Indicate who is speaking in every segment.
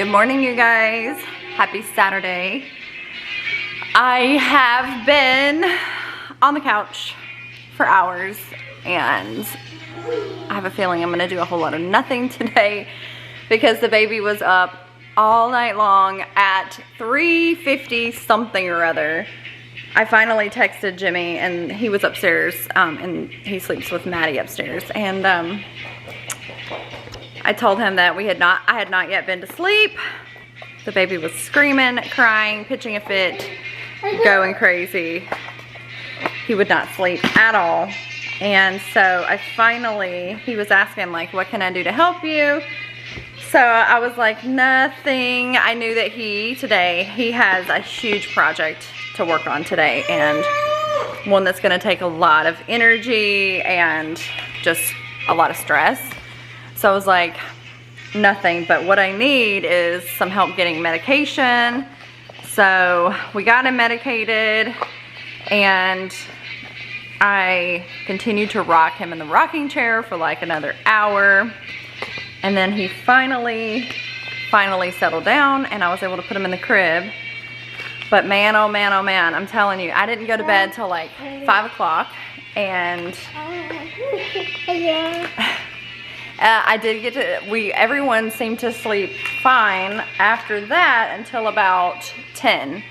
Speaker 1: Good morning, you guys. Happy Saturday. I have been on the couch for hours and I have a feeling I'm gonna do a whole lot of nothing today because the baby was up all night long at 3:50 something or other. I finally texted Jimmy and he was upstairs and he sleeps with Maddie upstairs, and I told him that I had not yet been to sleep. The baby was screaming, crying, pitching a fit, going crazy. He would not sleep at all. And so he was asking like, what can I do to help you? So I was like, nothing. I knew that he has a huge project to work on today, and one that's gonna take a lot of energy and just a lot of stress. So I was like, nothing, but what I need is some help getting medication. So we got him medicated and I continued to rock him in the rocking chair for like another hour. And then he finally settled down and I was able to put him in the crib. But man, oh man, oh man, I'm telling you, I didn't go to bed till like 5 o'clock, and I did get to, everyone seemed to sleep fine after that until about 10.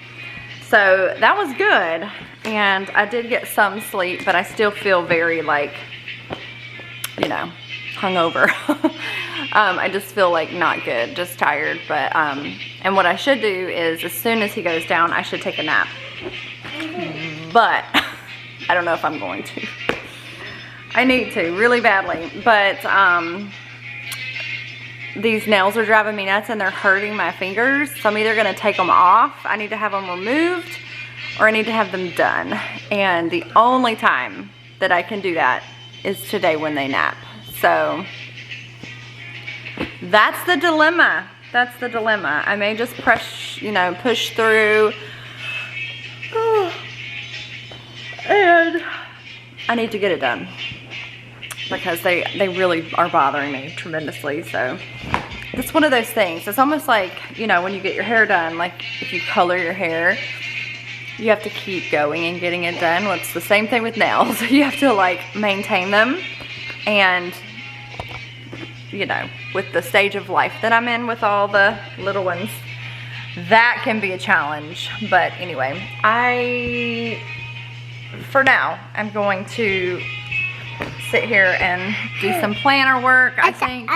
Speaker 1: So that was good. And I did get some sleep, but I still feel very like, you know, hungover. I just feel like not good, just tired. But, and what I should do is as soon as he goes down, I should take a nap. But I don't know if I'm going to. I need to really badly, but these nails are driving me nuts and they're hurting my fingers. So I'm either gonna take them off, I need to have them removed, or I need to have them done. And the only time that I can do that is today when they nap. So that's the dilemma. That's the dilemma. I may just push through. And I need to get it done because they really are bothering me tremendously. So it's one of those things. It's almost like, you know, when you get your hair done, like if you color your hair, you have to keep going and getting it done. Well, it's the same thing with nails. You have to like maintain them, and you know, with the stage of life that I'm in with all the little ones, that can be a challenge. But anyway, for now, I'm going to sit here and do some planner work, I think.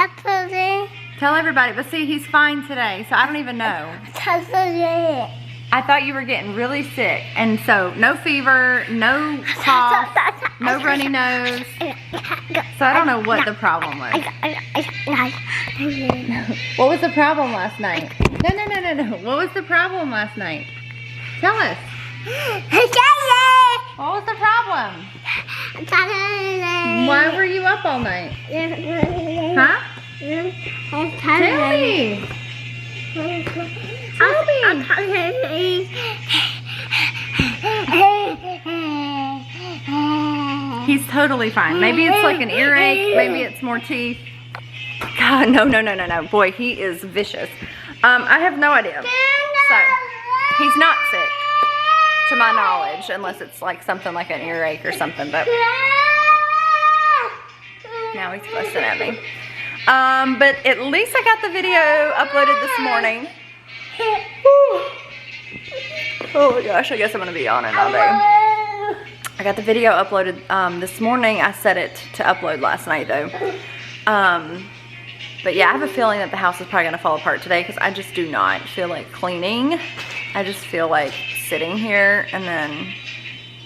Speaker 1: Tell everybody, but see, he's fine today, so I don't even know. I thought you were getting really sick, and so no fever, no cough, no runny nose. So I don't know what the problem was. What was the problem last night? No. What was the problem last night? Tell us. What was the problem? Why were you up all night? Huh? Tell me. He's totally fine. Maybe it's like an earache. Maybe it's more teeth. God, no. Boy, he is vicious. I have no idea. So, he's not sick, to my knowledge, unless it's like something like an earache or something. But now he's fussing at me. But at least I got the video uploaded this morning. Oh my gosh, I guess I'm gonna be on it all day. I got the video uploaded this morning. I set it to upload last night though. But yeah, I have a feeling that the house is probably gonna fall apart today because I just do not feel like cleaning. I just feel like sitting here and then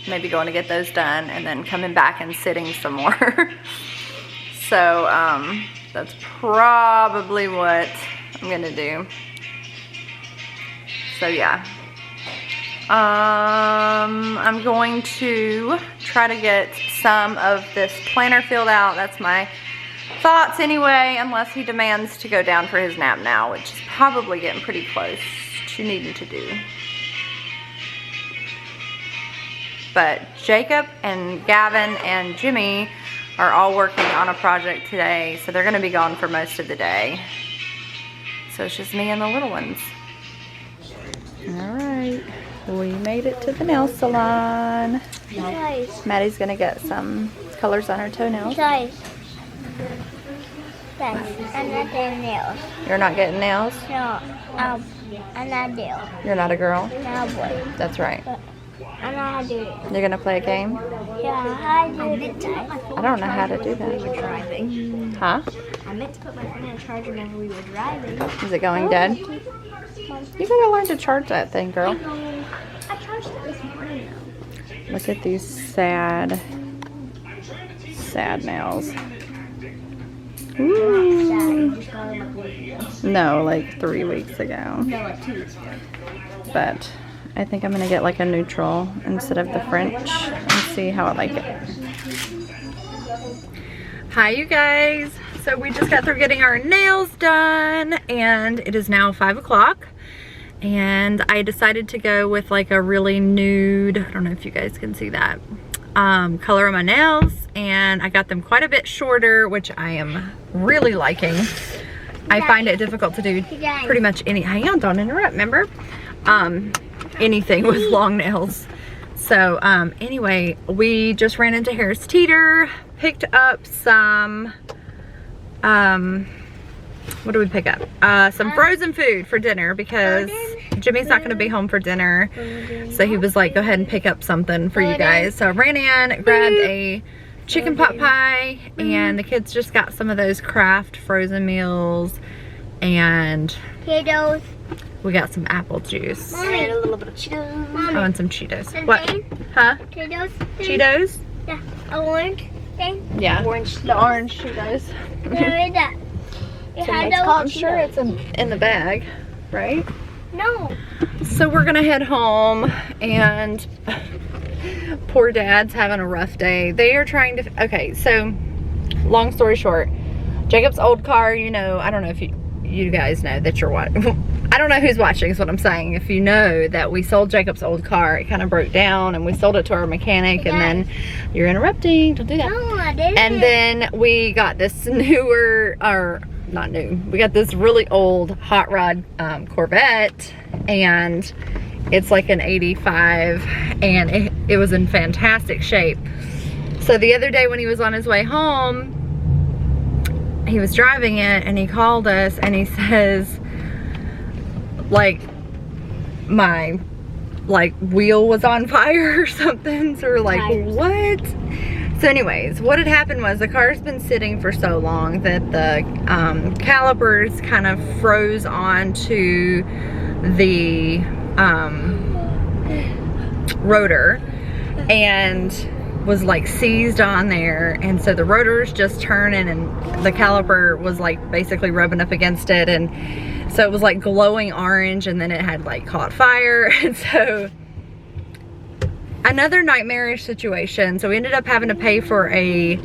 Speaker 1: maybe going to get those done and then coming back and sitting some more. So that's probably what I'm gonna do. So yeah, I'm going to try to get some of this planner filled out. That's my thoughts anyway, unless he demands to go down for his nap now, which is probably getting pretty close to needing to do. But Jacob and Gavin and Jimmy are all working on a project today, so they're going to be gone for most of the day. So it's just me and the little ones. All right, we made it to the nail salon.
Speaker 2: Guys.
Speaker 1: Maddie's gonna get some colors on her toenails.
Speaker 2: Guys, I'm not getting nails.
Speaker 1: You're not getting nails?
Speaker 2: No, I'm not nail.
Speaker 1: You're not a girl?
Speaker 2: No, boy.
Speaker 1: That's right.
Speaker 2: But I know how to do it.
Speaker 1: You're gonna play a game?
Speaker 2: Yeah, how to do it.
Speaker 1: I don't know how to do that.
Speaker 3: Driving.
Speaker 1: Huh?
Speaker 3: I meant to put my phone on a charger whenever we were driving.
Speaker 1: Is it going dead? You gotta learn to charge that thing, girl.
Speaker 3: I charged it this morning though.
Speaker 1: Look at these sad nails. Ooh.
Speaker 3: Just got them like a week ago.
Speaker 1: No, like 3 weeks ago.
Speaker 3: No, like 2 weeks ago.
Speaker 1: But I think I'm gonna get like a neutral instead of the French and see how I like it. Hi you guys. So we just got through getting our nails done and it is now 5 o'clock. And I decided to go with like a really nude, I don't know if you guys can see that, color on my nails. And I got them quite a bit shorter, which I am really liking. I find it difficult to do pretty much any, hang on, don't interrupt, remember? Anything with long nails. So anyway, we just ran into Harris Teeter, picked up some, what did we pick up? Some frozen food for dinner because Jimmy's not gonna be home for dinner. So he was like, go ahead and pick up something for you guys. So I ran in, grabbed a chicken pot pie, and the kids just got some of those Kraft frozen meals, and
Speaker 2: Cheetos.
Speaker 1: we got some apple juice.
Speaker 2: Mommy.
Speaker 3: And a little bit of Cheetos.
Speaker 1: Oh, and some Cheetos.
Speaker 2: And
Speaker 1: What?
Speaker 2: then?
Speaker 1: Huh?
Speaker 2: Cheetos.
Speaker 1: Cheetos?
Speaker 2: Yeah. Orange thing.
Speaker 1: Yeah.
Speaker 3: Orange
Speaker 1: The orange Cheetos.
Speaker 2: Where is that? You had those?
Speaker 1: I'm sure it's in the bag, right?
Speaker 2: No.
Speaker 1: So we're gonna head home, and poor Dad's having a rough day. They are trying to, okay, so long story short, Jacob's old car, you know, I don't know if you guys know that you're watching. I don't know who's watching is what I'm saying. If you know that we sold Jacob's old car, it kind of broke down and we sold it to our mechanic, and then you're interrupting, don't do that.
Speaker 2: No, I didn't.
Speaker 1: And then we got this newer, or not new, we got this really old hot rod Corvette, and it's like an 85, and it was in fantastic shape. So the other day when he was on his way home, he was driving it and he called us and he says, like, my wheel was on fire or something. So we're like, what? So anyways, what had happened was the car's been sitting for so long that the calipers kind of froze onto the rotor and was like seized on there, and so the rotor's just turning and the caliper was like basically rubbing up against it, and so it was like glowing orange, and then it had like caught fire. And so another nightmarish situation. So we ended up having to pay for a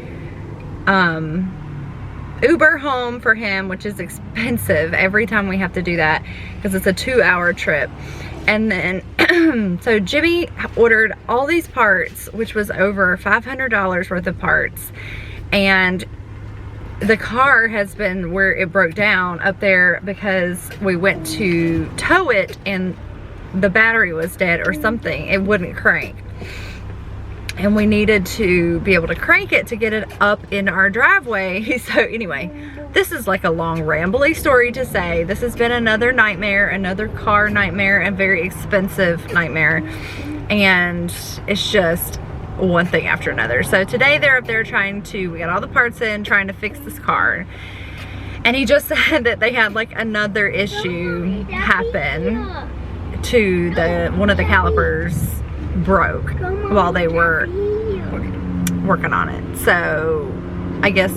Speaker 1: Uber home for him, which is expensive every time we have to do that because it's a 2-hour trip. And then so Jimmy ordered all these parts, which was over $500 worth of parts, and the car has been where it broke down up there because we went to tow it and the battery was dead or something. It wouldn't crank, and we needed to be able to crank it to get it up in our driveway. So anyway, this is like a long rambly story to say. This has been another nightmare, another car nightmare, and very expensive nightmare, and it's just one thing after another. So today they're up there we got all the parts in, trying to fix this car, and he just said that they had like another issue happen to one of the calipers broke while they were working on it. So I guess,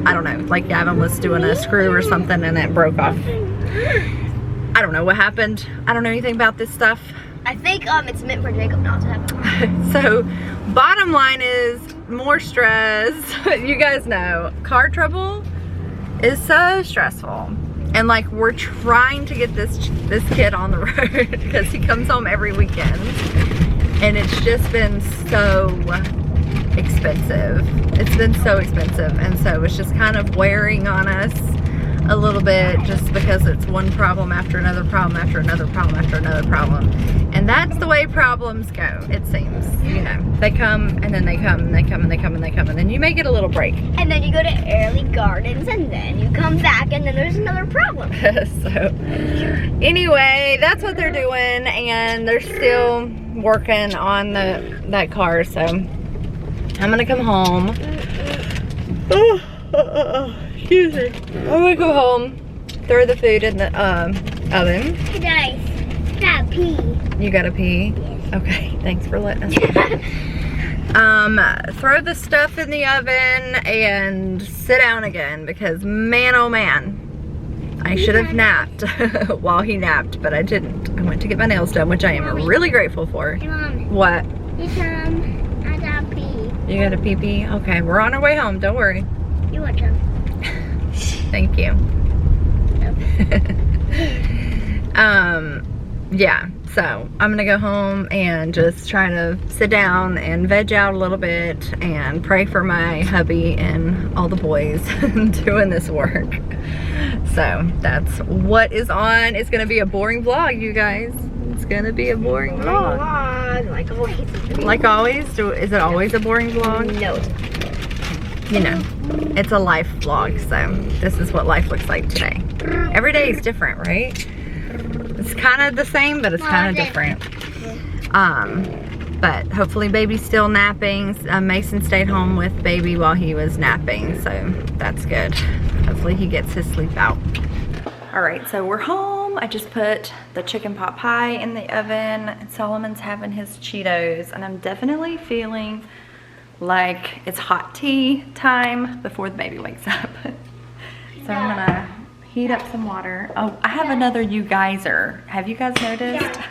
Speaker 1: I don't know, like Gavin was doing a screw or something and it broke off. I don't know what happened. I don't know anything about this stuff.
Speaker 3: I think it's meant for Jacob not to have.
Speaker 1: So bottom line is more stress. You guys know car trouble is so stressful, and like we're trying to get this kid on the road because he comes home every weekend, and it's just been so expensive. It's been so expensive, and so it's just kind of wearing on us. a little bit just because it's one problem after another problem after another problem after another problem. And that's the way problems go, it seems. You know, they come and then they come and they come and they come and they come and then you may get a little break.
Speaker 2: And then you go to early gardens and then you come back and then there's another problem.
Speaker 1: So anyway, that's what they're doing, and they're still working on that car. So I'm gonna come home. Excuse me. I'm gonna go home, throw the food in the oven.
Speaker 2: Hey guys, gotta pee.
Speaker 1: You gotta pee?
Speaker 2: Yes.
Speaker 1: Okay, thanks for letting us throw the stuff in the oven and sit down again because man oh man, I should have napped while he napped, but I didn't. I went to get my nails done, which I am really grateful for.
Speaker 2: Hey Mom.
Speaker 1: What?
Speaker 2: I gotta pee.
Speaker 1: You gotta pee pee? Okay, we're on our way home, don't worry.
Speaker 2: You want some?
Speaker 1: Thank you. Yeah, so I'm gonna go home and just try to sit down and veg out a little bit and pray for my hubby and all the boys doing this work. So that's what is on. It's gonna be a boring vlog, you guys. It's gonna be a boring vlog.
Speaker 2: Like always.
Speaker 1: Like always? Is it always a boring vlog?
Speaker 2: No.
Speaker 1: You know, it's a life vlog, so this is what life looks like today. Every day is different, right? It's kind of the same, but it's kind of different. But hopefully baby's still napping. Mason stayed home with baby while he was napping, so that's good. Hopefully he gets his sleep out. All right, so we're home. I just put the chicken pot pie in the oven, and Solomon's having his Cheetos, and I'm definitely feeling like it's hot tea time before the baby wakes up. So I'm gonna heat up some water. Oh, I have another you geyser. Have you guys noticed?
Speaker 2: Yeah.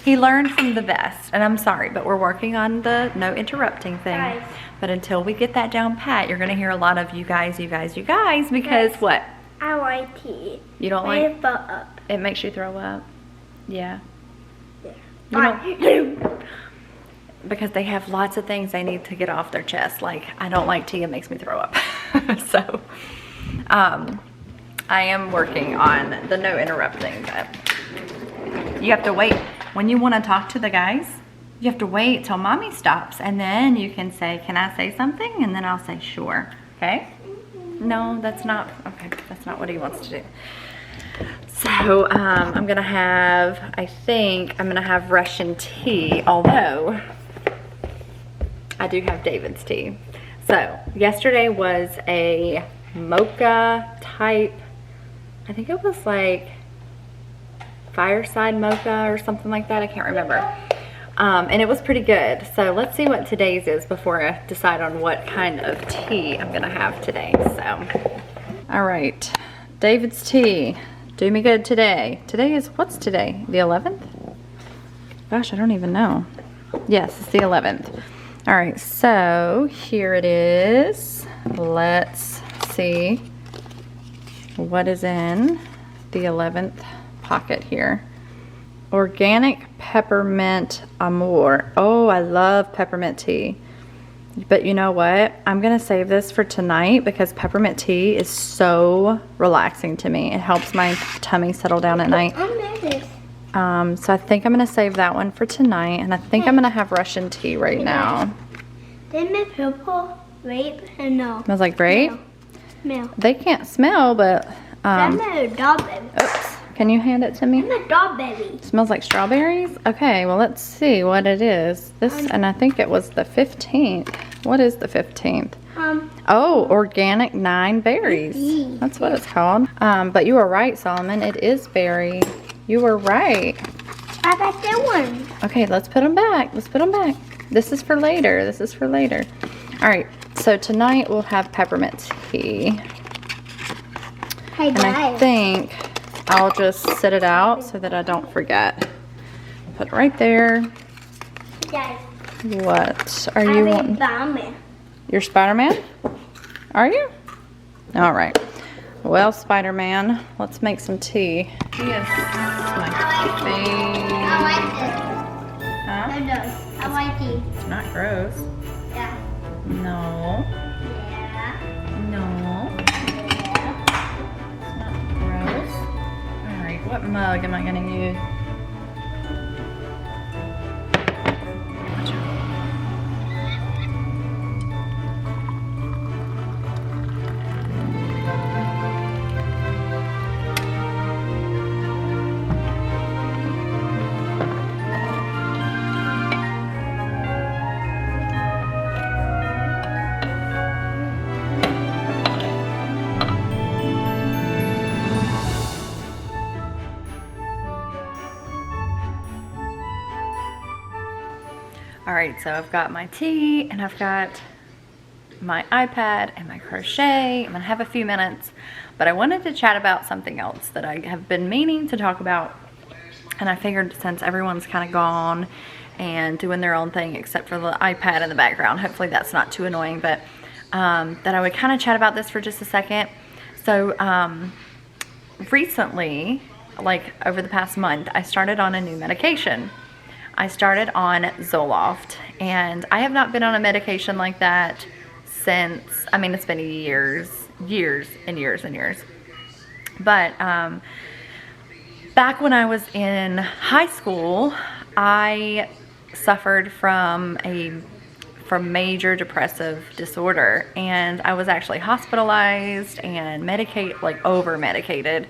Speaker 1: He learned from the best, and I'm sorry, but we're working on the no interrupting thing.
Speaker 2: Guys.
Speaker 1: But until we get that down pat, you're gonna hear a lot of you guys, because what?
Speaker 2: I like tea.
Speaker 1: You don't
Speaker 2: Made
Speaker 1: like?
Speaker 2: it fill up.
Speaker 1: It makes you throw up? Yeah.
Speaker 2: Yeah.
Speaker 1: You don't- because they have lots of things they need to get off their chest. Like, I don't like tea, it makes me throw up. So, I am working on the no interrupting, but you have to wait. When you want to talk to the guys, you have to wait till mommy stops, and then you can say, can I say something? And then I'll say, sure, okay? No, that's not, okay, that's not what he wants to do. So, I'm gonna have, I think I'm gonna have Russian tea, although I do have David's tea. So, yesterday was a mocha type, I think it was like fireside mocha or something like that, I can't remember. And it was pretty good. So let's see what today's is before I decide on what kind of tea I'm gonna have today. So, all right, David's tea. Do me good today. Today is, what's today? The 11th? Gosh, I don't even know. Yes, it's the 11th. All right, so here it is. Let's see what is in the 11th pocket here. Organic peppermint amour. Oh, I love peppermint tea. But you know what? I'm gonna save this for tonight because peppermint tea is so relaxing to me. It helps my tummy settle down at night. So I think I'm gonna save that one for tonight, and I think I'm gonna have Russian tea right now.
Speaker 2: They make purple grape and no.
Speaker 1: Smells like grape?
Speaker 2: Smell.
Speaker 1: They can't smell, but
Speaker 2: That's a dog baby.
Speaker 1: oops. Can you hand it to me?
Speaker 2: I'm a dog baby.
Speaker 1: Smells like strawberries? Okay, well let's see what it is. This, and I think it was the 15th. What is the 15th? Oh, organic 9 berries. That's what it's called. But you were right, Solomon. It is berry. You were right.
Speaker 2: I got that one.
Speaker 1: Okay, let's put them back. Let's put them back. This is for later. This is for later. All right, so tonight we'll have peppermint tea.
Speaker 2: Hey
Speaker 1: And I
Speaker 2: guys.
Speaker 1: think I'll just sit it out so that I don't forget. Put it right there.
Speaker 2: Guys,
Speaker 1: What are you wanting?
Speaker 2: Batman.
Speaker 1: You're Spider-Man? Are you? All right. Well, Spider-Man, let's make some tea. Yes, my favorite.
Speaker 2: I like this.
Speaker 1: Huh?
Speaker 2: I like it.
Speaker 1: It's not gross.
Speaker 2: Yeah.
Speaker 1: No.
Speaker 2: Yeah.
Speaker 1: No.
Speaker 2: Yeah.
Speaker 1: It's not mug am I gonna use? All right, so I've got my tea and I've got my iPad and my crochet. I'm gonna have a few minutes, but I wanted to chat about something else that I have been meaning to talk about. And I figured since everyone's kind of gone and doing their own thing except for the iPad in the background, hopefully that's not too annoying, but that I would kind of chat about this for just a second. So recently, like over the past month, I started on a new medication. I started on Zoloft, and I have not been on a medication like that since, I mean, it's been years and years and years. But back when I was in high school, I suffered from major depressive disorder, and I was actually hospitalized and over medicated.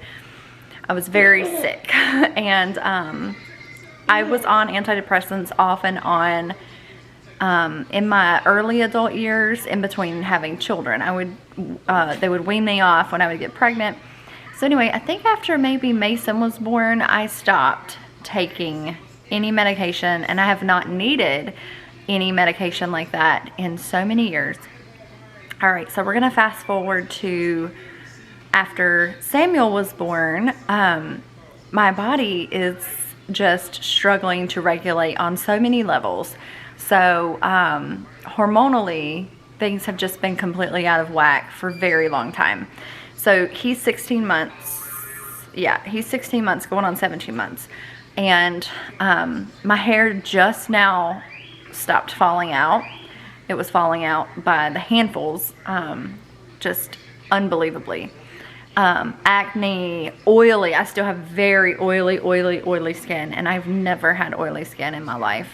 Speaker 1: I was very sick, and I was on antidepressants off and on in my early adult years, in between having children. They would wean me off when I would get pregnant. So anyway, I think after maybe Mason was born, I stopped taking any medication, and I have not needed any medication like that in so many years. All right, so we're gonna fast forward to after Samuel was born. My body is just struggling to regulate on so many levels. So hormonally, things have just been completely out of whack for a very long time. So he's 16 months. Yeah, he's 16 months going on 17 months. And my hair just now stopped falling out. It was falling out by the handfuls, just unbelievably. Acne, oily. I still have very oily skin, and I've never had oily skin in my life.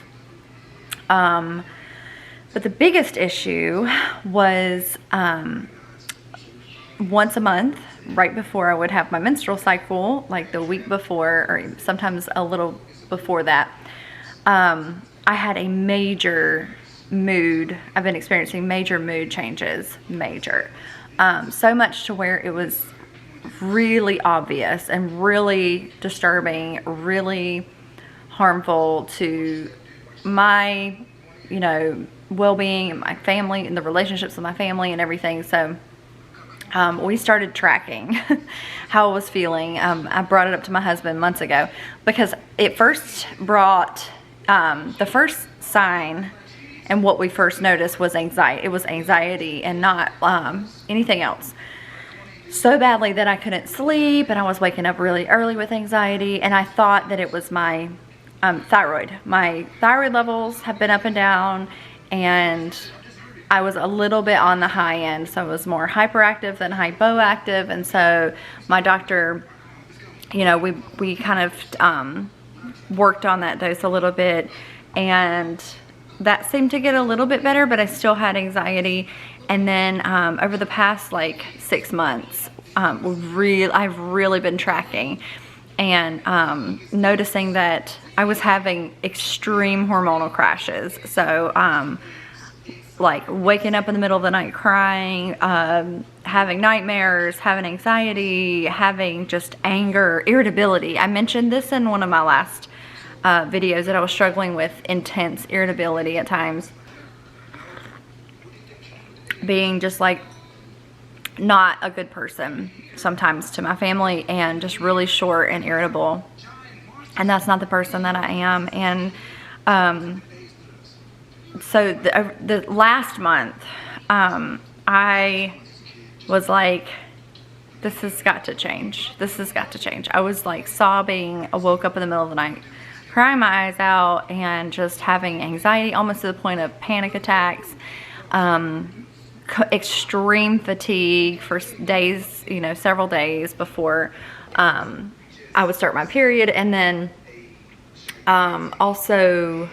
Speaker 1: But the biggest issue was once a month, right before I would have my menstrual cycle, like the week before, or sometimes a little before that, I had a major mood. I've been experiencing major mood changes, so much to where it was really obvious and really disturbing, really harmful to my, well-being and my family and the relationships with my family and everything. So we started tracking how I was feeling. I brought it up to my husband months ago because it first brought the first sign, and what we first noticed was anxiety. It was anxiety and not anything else. So badly that I couldn't sleep, and I was waking up really early with anxiety, and I thought that it was my thyroid. My thyroid levels have been up and down, and I was a little bit on the high end, so I was more hyperactive than hypoactive. And so my doctor, we kind of worked on that dose a little bit, and that seemed to get a little bit better, but I still had anxiety. And then over the past 6 months, I've really been tracking and noticing that I was having extreme hormonal crashes. So waking up in the middle of the night crying, having nightmares, having anxiety, having just anger, irritability. I mentioned this in one of my last videos that I was struggling with intense irritability at times. Being just not a good person sometimes to my family, and just really short and irritable. And that's not the person that I am. And so the last month, I was like, this has got to change. This has got to change. I was sobbing. I woke up in the middle of the night, crying my eyes out, and just having anxiety, almost to the point of panic attacks. Extreme fatigue for days, several days before I would start my period, and then also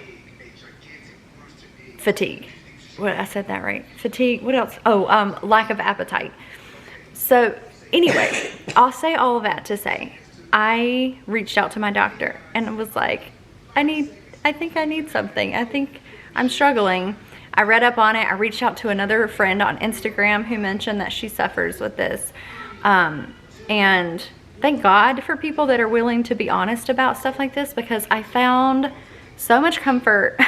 Speaker 1: fatigue. What, I said that right? Fatigue. What else? Oh, lack of appetite. So anyway, I'll say all of that to say I reached out to my doctor and was like, I think I need something. I think I'm struggling. I read up on it. I reached out to another friend on Instagram who mentioned that she suffers with this. And thank God for people that are willing to be honest about stuff like this, because I found so much comfort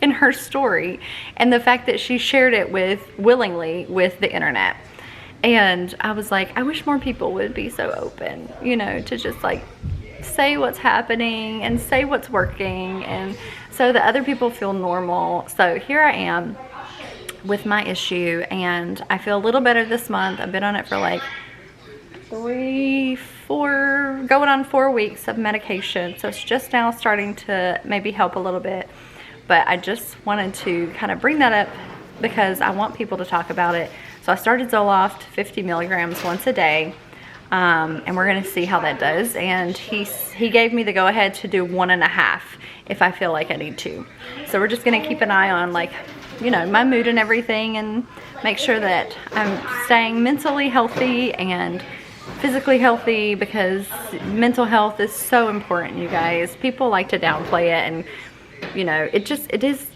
Speaker 1: in her story and the fact that she shared it willingly with the internet. And I was like, I wish more people would be so open, you know, to just like say what's happening and say what's working, and so that other people feel normal. So here I am with my issue, and I feel a little better this month. I've been on it for like 4 going on 4 weeks of medication, so it's just now starting to maybe help a little bit. But I just wanted to kind of bring that up because I want people to talk about it. So I started Zoloft 50 milligrams once a day, and we're gonna see how that does. And he gave me the go ahead to do 1.5 if I feel like I need to. So we're just gonna keep an eye on, like, you know, my mood and everything, and make sure that I'm staying mentally healthy and physically healthy, because mental health is so important, you guys. People like to downplay it, and you know, it is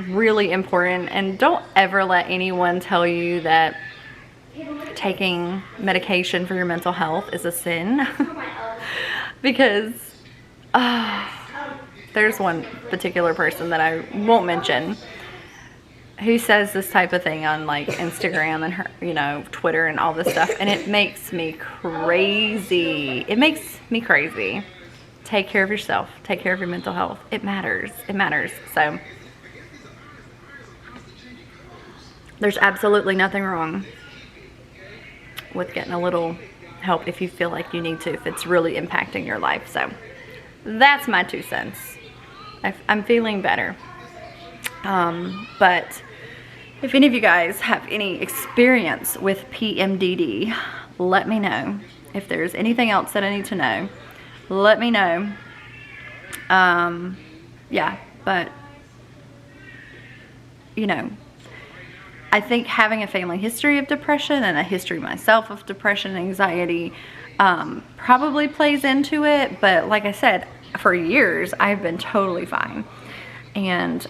Speaker 1: really important. And don't ever let anyone tell you that taking medication for your mental health is a sin. Because there's one particular person that I won't mention who says this type of thing on like Instagram and her, you know, Twitter and all this stuff, and it makes me crazy. It makes me crazy. Take care of yourself. Take care of your mental health. It matters. It matters. So there's absolutely nothing wrong with getting a little help if you feel like you need to, if it's really impacting your life. So that's my 2 cents. I'm feeling better. But if any of you guys have any experience with PMDD, let me know. If there's anything else that I need to know, let me know. Yeah, but you know, I think having a family history of depression and a history myself of depression and anxiety probably plays into it. But like I said, for years I've been totally fine. And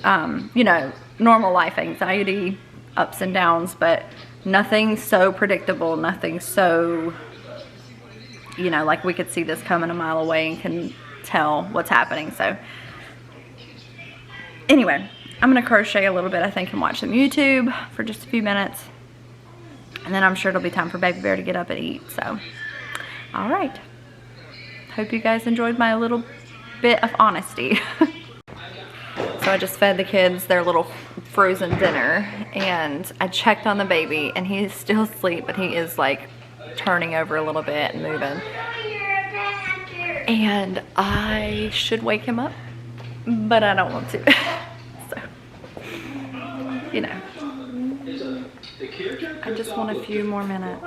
Speaker 1: you know, normal life anxiety, ups and downs, but nothing so predictable, nothing so, you know, like we could see this coming a mile away and can tell what's happening. So anyway, I'm gonna crochet a little bit, I think, and watch some YouTube for just a few minutes, and then I'm sure it'll be time for Baby Bear to get up and eat. So all right, hope you guys enjoyed my little bit of honesty. So I just fed the kids their little frozen dinner, and I checked on the baby, and he's still asleep, but he is like turning over a little bit and moving. And I should wake him up, but I don't want to. So, you know, I just want a few more minutes.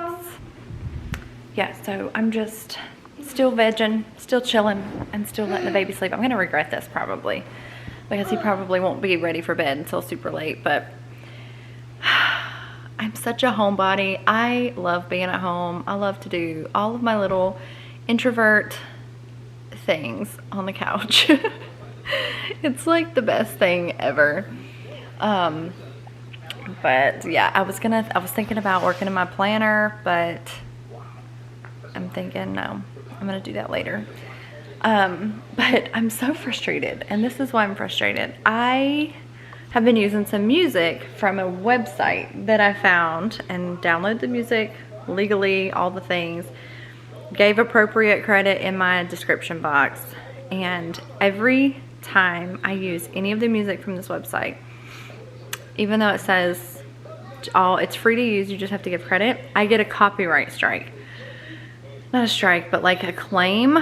Speaker 1: Yeah, so I'm just still vegging, still chilling, and still letting the baby sleep. I'm gonna regret this probably, because he probably won't be ready for bed until super late. But I'm such a homebody. I love being at home. I love to do all of my little introvert things on the couch. It's like the best thing ever. But yeah, I was thinking about working in my planner, but I'm thinking no, I'm gonna do that later. But I'm so frustrated, and this is why I'm frustrated. I have been using some music from a website that I found, and downloaded the music legally, all the things, gave appropriate credit in my description box, and every time I use any of the music from this website, even though it says it's free to use, you just have to give credit, I get a copyright strike. Not a strike, but like a claim.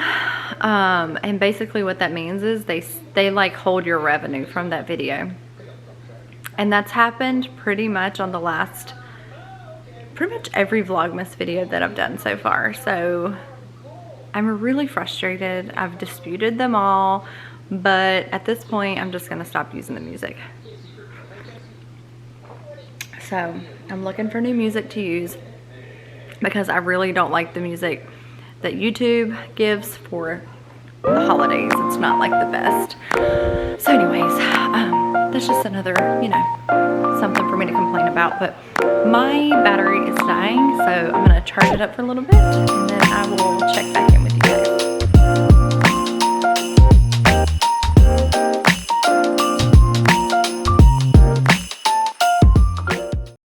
Speaker 1: And basically what that means is they like hold your revenue from that video. And that's happened pretty much on pretty much every Vlogmas video that I've done so far. So I'm really frustrated. I've disputed them all, but at this point, I'm just gonna stop using the music. So I'm looking for new music to use because I really don't like the music that YouTube gives for the holidays. It's not like the best. So anyways, that's just another, you know, something for me to complain about. But my battery is dying, so I'm gonna charge it up for a little bit and then I will check back in.